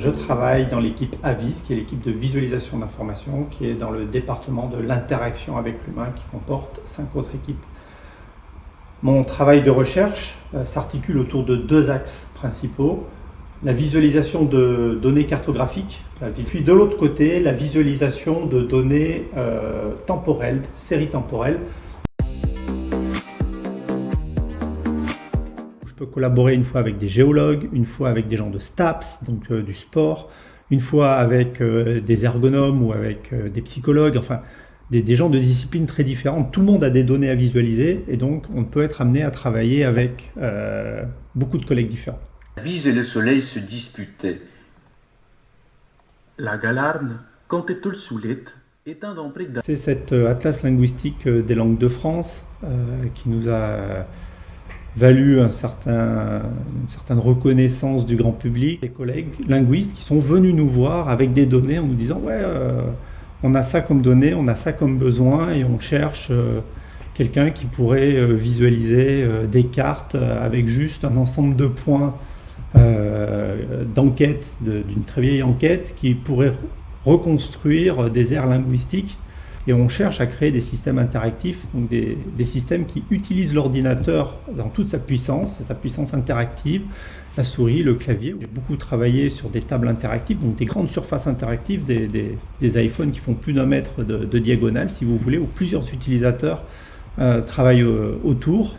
Je travaille dans l'équipe AVIS, qui est l'équipe de visualisation d'informations, qui est dans le département de l'interaction avec l'humain, qui comporte 5 autres équipes. Mon travail de recherche s'articule autour de 2 axes principaux. La visualisation de données cartographiques, puis de l'autre côté, la visualisation de données temporelles, séries temporelles. Je peux collaborer une fois avec des géologues, une fois avec des gens de STAPS, donc du sport, une fois avec des ergonomes ou avec des psychologues, enfin des gens de disciplines très différentes. Tout le monde a des données à visualiser et donc on peut être amené à travailler avec beaucoup de collègues différents. La bise et le soleil se disputaient. La galarne comptait tout le soulet, étant d'empris C'est cet atlas linguistique des langues de France qui nous a valu une certaine reconnaissance du grand public. Des collègues linguistes qui sont venus nous voir avec des données en nous disant ouais, on a ça comme données, on a ça comme besoin et on cherche quelqu'un qui pourrait visualiser des cartes avec juste un ensemble de points d'enquête, d'une très vieille enquête qui pourrait reconstruire des aires linguistiques. Et on cherche à créer des systèmes interactifs, donc des systèmes qui utilisent l'ordinateur dans toute sa puissance interactive, la souris, le clavier. J'ai beaucoup travaillé sur des tables interactives, donc des grandes surfaces interactives, des iPhones qui font plus d'1 mètre de diagonale, si vous voulez, où plusieurs utilisateurs travaillent autour.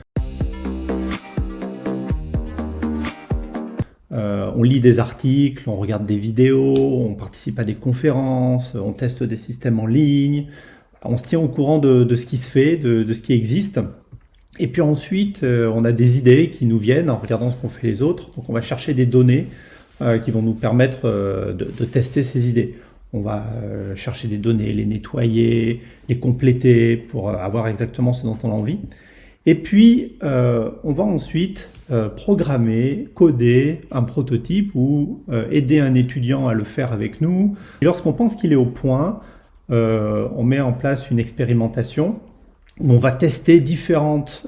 On lit des articles, on regarde des vidéos, on participe à des conférences, on teste des systèmes en ligne. On se tient au courant de ce qui se fait, de ce qui existe. Et puis ensuite, on a des idées qui nous viennent en regardant ce qu'ont fait les autres. Donc on va chercher des données qui vont nous permettre de tester ces idées. On va chercher des données, les nettoyer, les compléter pour avoir exactement ce dont on a envie. Et puis, on va ensuite programmer, coder un prototype ou aider un étudiant à le faire avec nous. Et lorsqu'on pense qu'il est au point, on met en place une expérimentation où on va tester différentes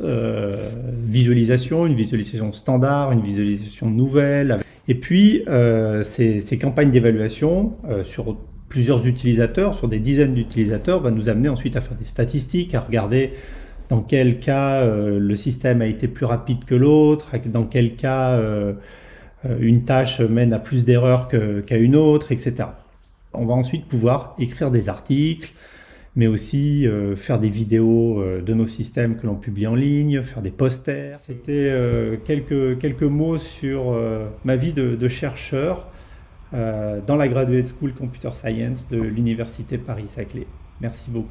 visualisations, une visualisation standard, une visualisation nouvelle. Et puis, ces campagnes d'évaluation sur plusieurs utilisateurs, sur des dizaines d'utilisateurs, va nous amener ensuite à faire des statistiques, à regarder dans quel cas le système a été plus rapide que l'autre, dans quel cas une tâche mène à plus d'erreurs qu'à une autre, etc. On va ensuite pouvoir écrire des articles, mais aussi faire des vidéos de nos systèmes que l'on publie en ligne, faire des posters. C'était quelques mots sur ma vie de chercheur dans la Graduate School Computer Science de l'Université Paris-Saclay. Merci beaucoup.